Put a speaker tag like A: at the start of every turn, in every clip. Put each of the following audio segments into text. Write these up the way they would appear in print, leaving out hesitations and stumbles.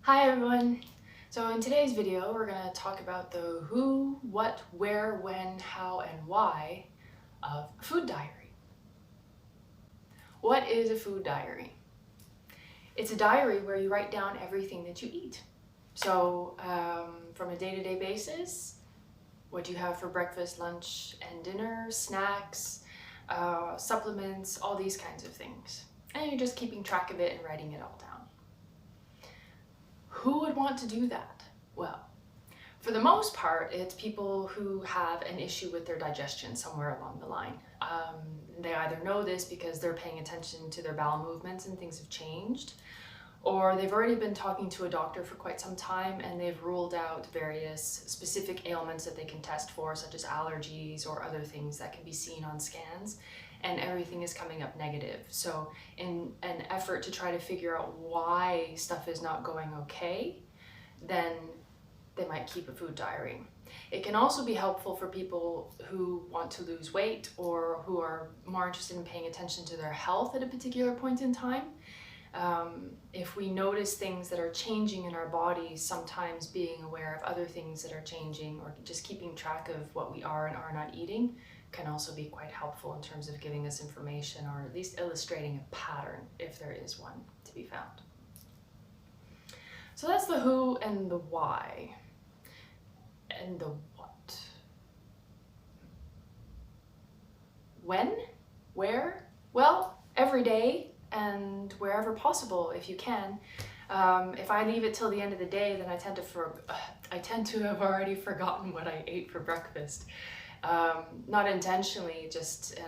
A: Hi everyone! So in today's video we're going to talk about the who, what, where, when, how, and why of a food diary. What is a food diary? It's a diary where you write down everything that you eat. So from a day-to-day basis, what you have for breakfast, lunch, and dinner, snacks, supplements, all these kinds of things. And you're just keeping track of it and writing it all down. Who would want to do that? Well, for the most part, it's people who have an issue with their digestion somewhere along the line. They either know this because they're paying attention to their bowel movements and things have changed, or they've already been talking to a doctor for quite some time and they've ruled out various specific ailments that they can test for, such as allergies or other things that can be seen on scans, and everything is coming up negative. So in an effort to try to figure out why stuff is not going okay, then they might keep a food diary. It can also be helpful for people who want to lose weight or who are more interested in paying attention to their health at a particular point in time. If we notice things that are changing in our bodies, sometimes being aware of other things that are changing or just keeping track of what we are and are not eating can also be quite helpful in terms of giving us information or at least illustrating a pattern if there is one to be found. So that's the who and the why. And the what? When? Where? Well, every day and wherever possible if you can. If I leave it till the end of the day, then I tend to have already forgotten what I ate for breakfast. Not intentionally, just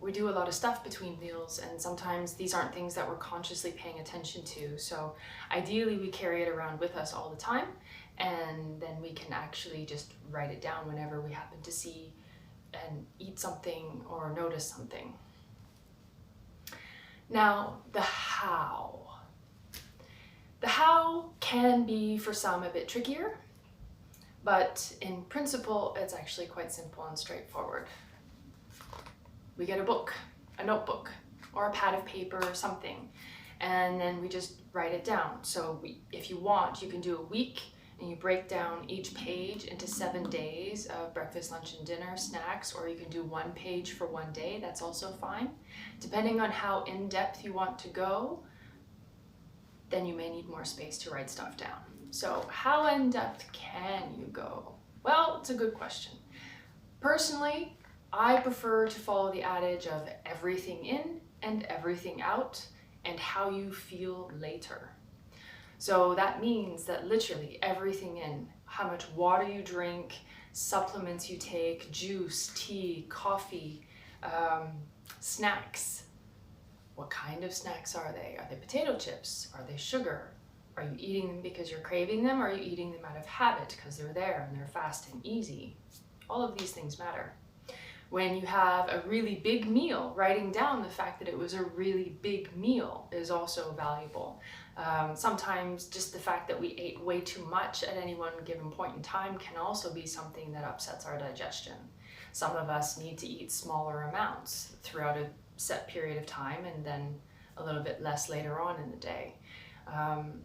A: we do a lot of stuff between meals, and sometimes these aren't things that we're consciously paying attention to. So ideally we carry it around with us all the time, and then we can actually just write it down whenever we happen to see and eat something or notice something. Now, the how. The how can be for some a bit trickier, but in principle, it's actually quite simple and straightforward. We get a book, a notebook, or a pad of paper or something, and then we just write it down. So if you want, you can do a week and you break down each page into 7 days of breakfast, lunch, and dinner snacks, or you can do 1 page for 1 day. That's also fine. Depending on how in-depth you want to go, then you may need more space to write stuff down. So how in-depth can you go? Well, it's a good question. Personally, I prefer to follow the adage of everything in and everything out, and how you feel later. So that means that literally everything in, how much water you drink, supplements you take, juice, tea, coffee, snacks. What kind of snacks are they? Are they potato chips? Are they sugar? Are you eating them because you're craving them, or are you eating them out of habit because they're there and they're fast and easy? All of these things matter. When you have a really big meal, writing down the fact that it was a really big meal is also valuable. Sometimes just the fact that we ate way too much at any one given point in time can also be something that upsets our digestion. Some of us need to eat smaller amounts throughout a set period of time and then a little bit less later on in the day.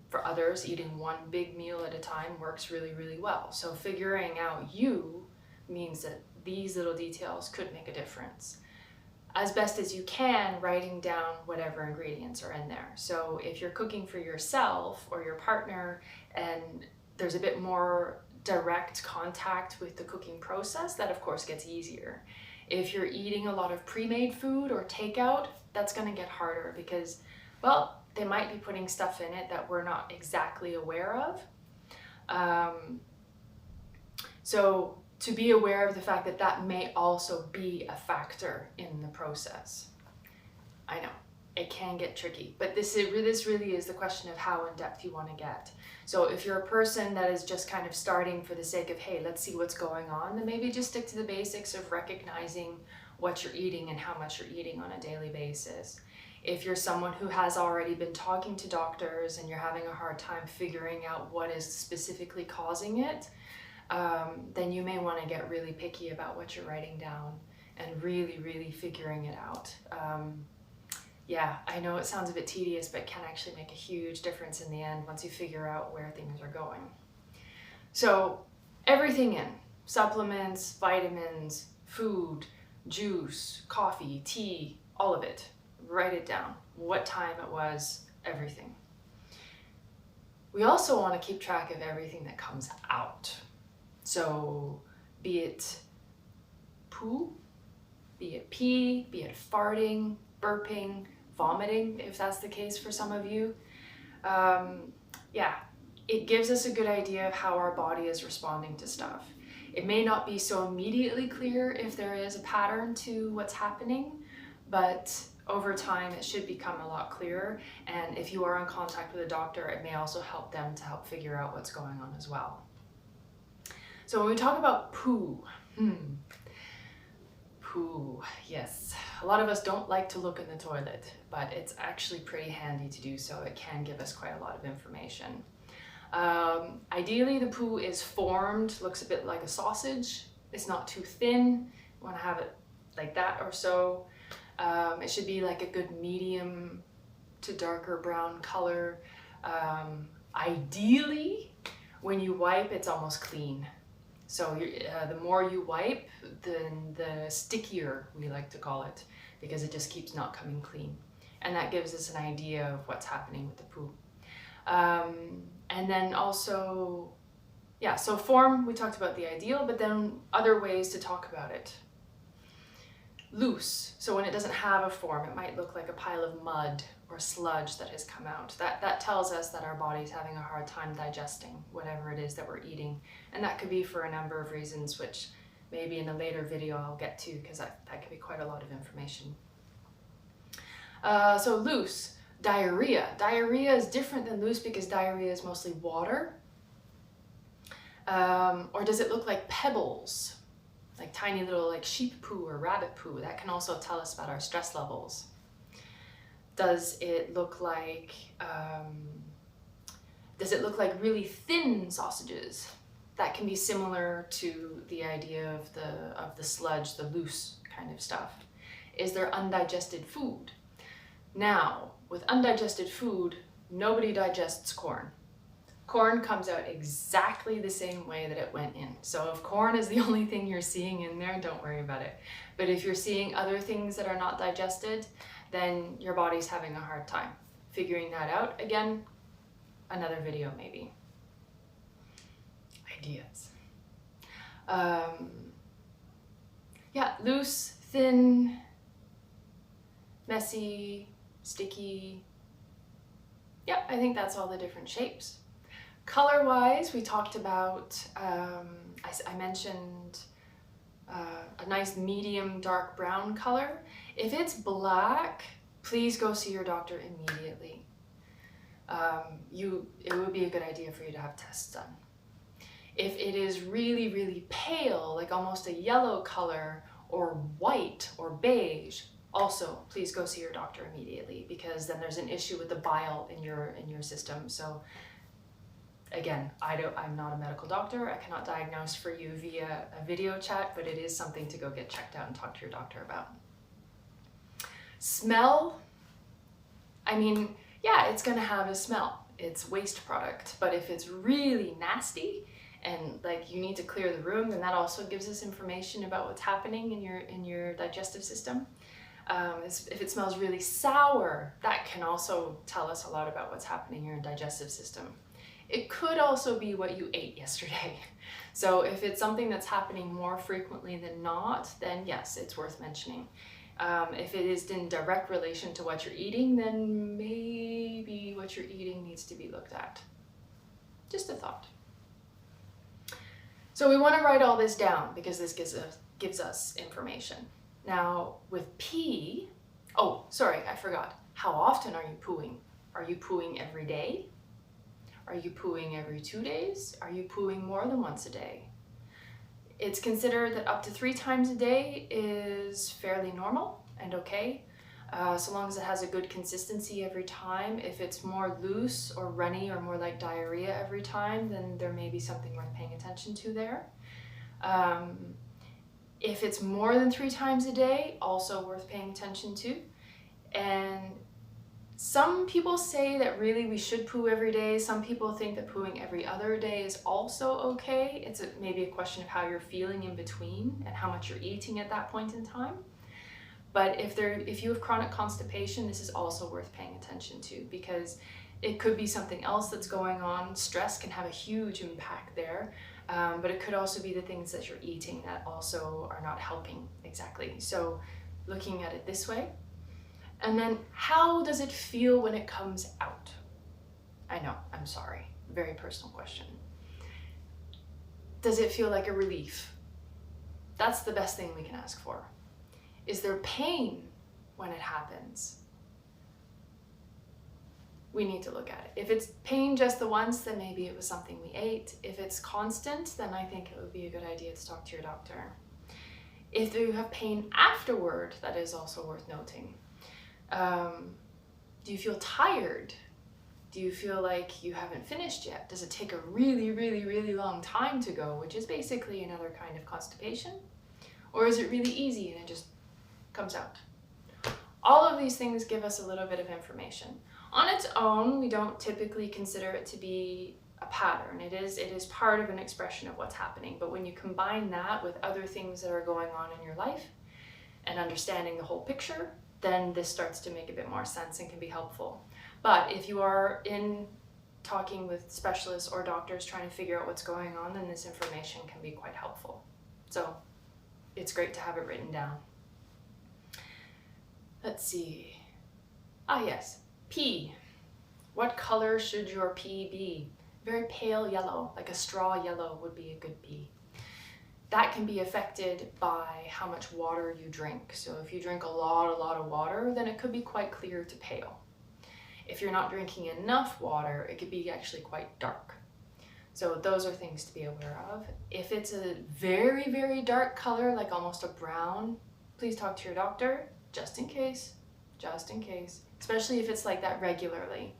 A: For others, eating one big meal at a time works really, really well. So figuring out you means that these little details could make a difference. As best as you can, writing down whatever ingredients are in there. So if you're cooking for yourself or your partner and there's a bit more direct contact with the cooking process, that of course gets easier. If you're eating a lot of pre-made food or takeout, that's going to get harder because, well, they might be putting stuff in it that we're not exactly aware of. So to be aware of the fact that that may also be a factor in the process. I know, it can get tricky, but this really is the question of how in depth you want to get. So if you're a person that is just kind of starting for the sake of, hey, let's see what's going on, then maybe just stick to the basics of recognizing what you're eating and how much you're eating on a daily basis. If you're someone who has already been talking to doctors and you're having a hard time figuring out what is specifically causing it, then you may want to get really picky about what you're writing down and really, really figuring it out. Yeah, I know it sounds a bit tedious, but can actually make a huge difference in the end once you figure out where things are going. So everything in, supplements, vitamins, food, juice, coffee, tea, all of it. Write it down, what time it was, everything. We also want to keep track of everything that comes out. So be it poo, be it pee, be it farting, burping, vomiting, if that's the case for some of you. Yeah, it gives us a good idea of how our body is responding to stuff. It may not be so immediately clear if there is a pattern to what's happening, but over time it should become a lot clearer. And if you are in contact with a doctor, it may also help them to help figure out what's going on as well. So when we talk about poo, poo, yes. A lot of us don't like to look in the toilet, but it's actually pretty handy to do so. It can give us quite a lot of information. Ideally, the poo is formed, looks a bit like a sausage. It's not too thin. You want to have it like that or so. It should be like a good medium to darker brown color. Ideally, when you wipe, it's almost clean. So the more you wipe, then the stickier, we like to call it, because it just keeps not coming clean. And that gives us an idea of what's happening with the poo. And then also, yeah, so form, we talked about the ideal, but then other ways to talk about it. Loose, so when it doesn't have a form, it might look like a pile of mud or sludge that has come out. That tells us that our body's having a hard time digesting whatever it is that we're eating. And that could be for a number of reasons, which maybe in a later video I'll get to, because that could be quite a lot of information. So loose, diarrhea. Diarrhea is different than loose because diarrhea is mostly water. Or does it look like pebbles? Like tiny little like sheep poo or rabbit poo? That can also tell us about our stress levels. Does it look like really thin sausages? That can be similar to the idea of the sludge, the loose kind of stuff. Is there undigested food? Now, with undigested food, nobody digests corn. Corn comes out exactly the same way that it went in. So if corn is the only thing you're seeing in there, don't worry about it. But if you're seeing other things that are not digested, then your body's having a hard time figuring that out. Again, another video maybe. Ideas. Yeah, loose, thin, messy, sticky. Yeah, I think that's all the different shapes. Color-wise, we talked about, I mentioned a nice medium dark brown color. If it's black, please go see your doctor immediately. It would be a good idea for you to have tests done. If it is really, really pale, like almost a yellow color, or white or beige, also please go see your doctor immediately, because then there's an issue with the bile in your system. So again, I'm not a medical doctor. I cannot diagnose for you via a video chat, but it is something to go get checked out and talk to your doctor about. Smell, I mean, yeah, it's gonna have a smell. It's waste product, but if it's really nasty and like you need to clear the room, then that also gives us information about what's happening in your digestive system. If it smells really sour, that can also tell us a lot about what's happening in your digestive system. It could also be what you ate yesterday. So if it's something that's happening more frequently than not, then yes, it's worth mentioning. If it is in direct relation to what you're eating, then maybe what you're eating needs to be looked at. Just a thought. So we want to write all this down because this gives us information. Now with pee, oh, sorry, I forgot. How often are you pooing? Are you pooing every day? Are you pooing every 2 days? Are you pooing more than once a day? It's considered that up to 3 times a day is fairly normal and okay, so long as it has a good consistency every time. If it's more loose or runny or more like diarrhea every time, then there may be something worth paying attention to there. If it's more than 3 times a day, also worth paying attention to. And some people say that really we should poo every day. Some people think that pooing every other day is also okay. It's maybe a question of how you're feeling in between and how much you're eating at that point in time. But if you have chronic constipation, this is also worth paying attention to, because it could be something else that's going on. Stress can have a huge impact there, but it could also be the things that you're eating that also are not helping exactly. So looking at it this way. And then, how does it feel when it comes out? I know, I'm sorry, very personal question. Does it feel like a relief? That's the best thing we can ask for. Is there pain when it happens? We need to look at it. If it's pain just the once, then maybe it was something we ate. If it's constant, then I think it would be a good idea to talk to your doctor. If you have pain afterward, that is also worth noting. Do you feel tired? Do you feel like you haven't finished yet? Does it take a really, really, really long time to go, which is basically another kind of constipation? Or is it really easy and it just comes out? All of these things give us a little bit of information. On its own, we don't typically consider it to be a pattern. It is part of an expression of what's happening. But when you combine that with other things that are going on in your life and understanding the whole picture, then this starts to make a bit more sense and can be helpful. But if you are in talking with specialists or doctors trying to figure out what's going on, then this information can be quite helpful. So it's great to have it written down. Let's see. Yes, pee. What color should your pee be? Very pale yellow, like a straw yellow would be a good pee. That can be affected by how much water you drink. So if you drink a lot of water, then it could be quite clear to pale. If you're not drinking enough water, it could be actually quite dark. So those are things to be aware of. If it's a very, very dark color, like almost a brown, please talk to your doctor, just in case, especially if it's like that regularly.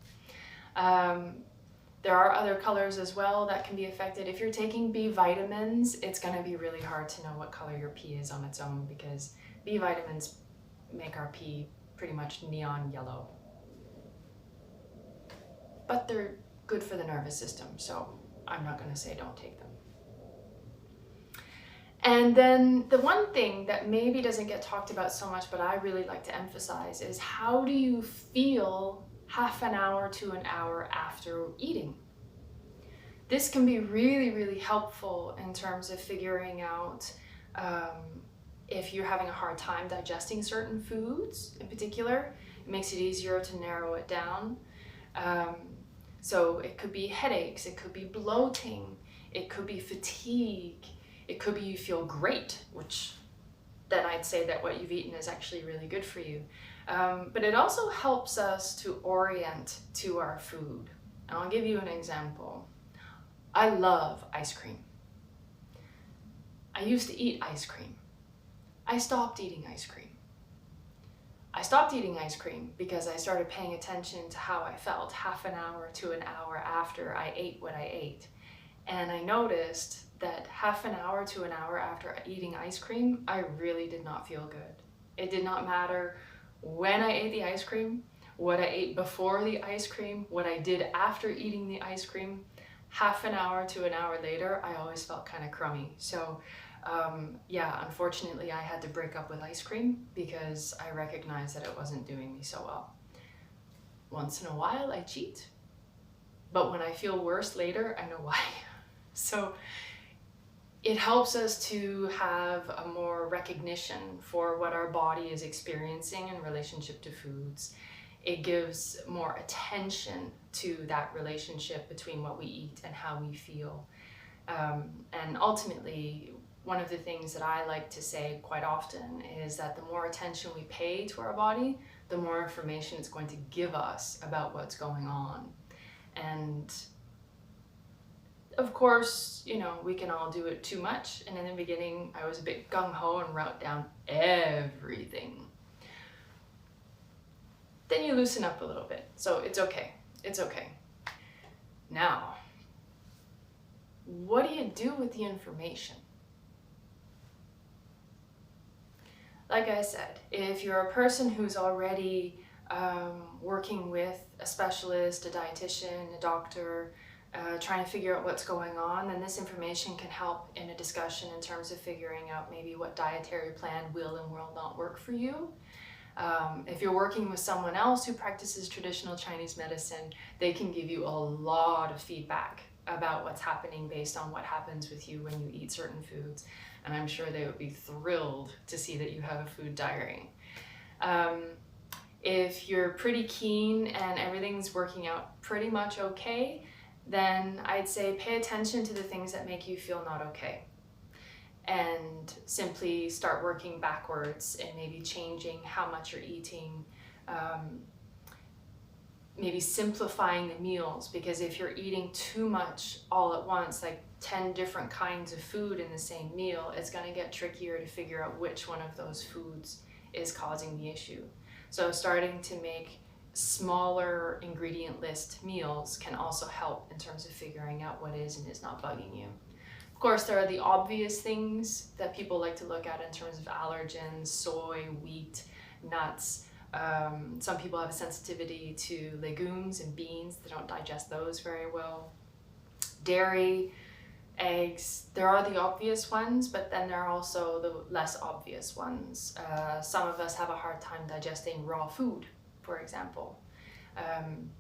A: There are other colors as well that can be affected. If you're taking B vitamins, it's going to be really hard to know what color your pee is on its own, because B vitamins make our pee pretty much neon yellow. But they're good for the nervous system, so I'm not going to say don't take them. And then the one thing that maybe doesn't get talked about so much, but I really like to emphasize, is how do you feel half an hour to an hour after eating? This can be really, really helpful in terms of figuring out if you're having a hard time digesting certain foods in particular. It makes it easier to narrow it down. So it could be headaches, it could be bloating, it could be fatigue, it could be you feel great, which then I'd say that what you've eaten is actually really good for you. But it also helps us to orient to our food. And I'll give you an example. I love ice cream. I used to eat ice cream. I stopped eating ice cream. I stopped eating ice cream because I started paying attention to how I felt half an hour to an hour after I ate what I ate. And I noticed that half an hour to an hour after eating ice cream, I really did not feel good. It did not matter when I ate the ice cream, what I ate before the ice cream, what I did after eating the ice cream. Half an hour to an hour later, I always felt kind of crummy. So yeah, unfortunately I had to break up with ice cream because I recognized that it wasn't doing me so well. Once in a while I cheat, but when I feel worse later, I know why. So it helps us to have a more recognition for what our body is experiencing in relationship to foods. It gives more attention to that relationship between what we eat and how we feel. And ultimately, one of the things that I like to say quite often is that the more attention we pay to our body, the more information it's going to give us about what's going on. And of course, you know, we can all do it too much. And in the beginning, I was a bit gung-ho and wrote down everything. Then you loosen up a little bit. So it's okay. It's okay. Now, what do you do with the information? Like I said, if you're a person who's already working with a specialist, a dietitian, a doctor, trying to figure out what's going on, then this information can help in a discussion in terms of figuring out maybe what dietary plan will and will not work for you. If you're working with someone else who practices traditional Chinese medicine, they can give you a lot of feedback about what's happening based on what happens with you when you eat certain foods. And I'm sure they would be thrilled to see that you have a food diary. If you're pretty keen and everything's working out pretty much okay, then I'd say pay attention to the things that make you feel not okay. And simply start working backwards and maybe changing how much you're eating, maybe simplifying the meals, because if you're eating too much all at once, like 10 different kinds of food in the same meal, it's going to get trickier to figure out which one of those foods is causing the issue. So starting to make smaller ingredient list meals can also help in terms of figuring out what is and is not bugging you. Of course, there are the obvious things that people like to look at in terms of allergens: soy, wheat, nuts. Some people have a sensitivity to legumes and beans. They don't digest those very well. Dairy, eggs, there are the obvious ones, but then there are also the less obvious ones. Some of us have a hard time digesting raw food, for example,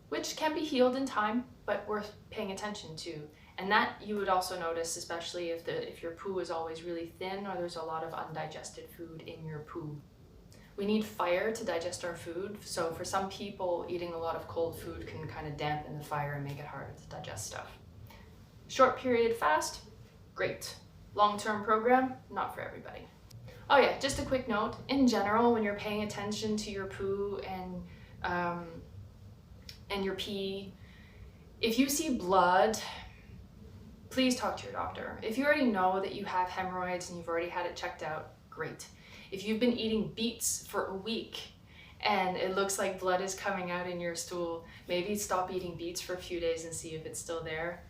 A: which can be healed in time, but worth paying attention to. And that you would also notice, especially if your poo is always really thin or there's a lot of undigested food in your poo. We need fire to digest our food, so for some people, eating a lot of cold food can kind of dampen the fire and make it harder to digest stuff. Short period fast, great. Long-term program, not for everybody. Oh yeah, just a quick note. In general, when you're paying attention to your poo and your pee, if you see blood, please talk to your doctor. If you already know that you have hemorrhoids and you've already had it checked out, great. If you've been eating beets for a week and it looks like blood is coming out in your stool, maybe stop eating beets for a few days and see if it's still there.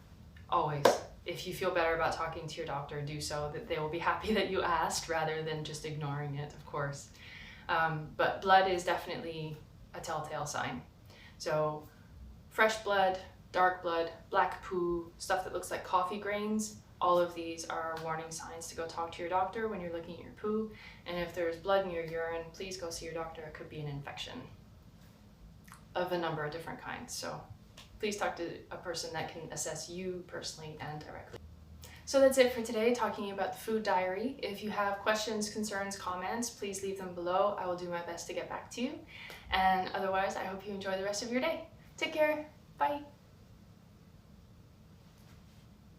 A: Always. If you feel better about talking to your doctor, do so. That they will be happy that you asked rather than just ignoring it, of course. But blood is definitely a telltale sign. So fresh blood, dark blood, black poo, stuff that looks like coffee grains, all of these are warning signs to go talk to your doctor when you're looking at your poo. And if there's blood in your urine, please go see your doctor. It could be an infection of a number of different kinds. So please talk to a person that can assess you personally and directly. So that's it for today, talking about the food diary. If you have questions, concerns, comments, please leave them below. I will do my best to get back to you. And otherwise, I hope you enjoy the rest of your day. Take care. Bye.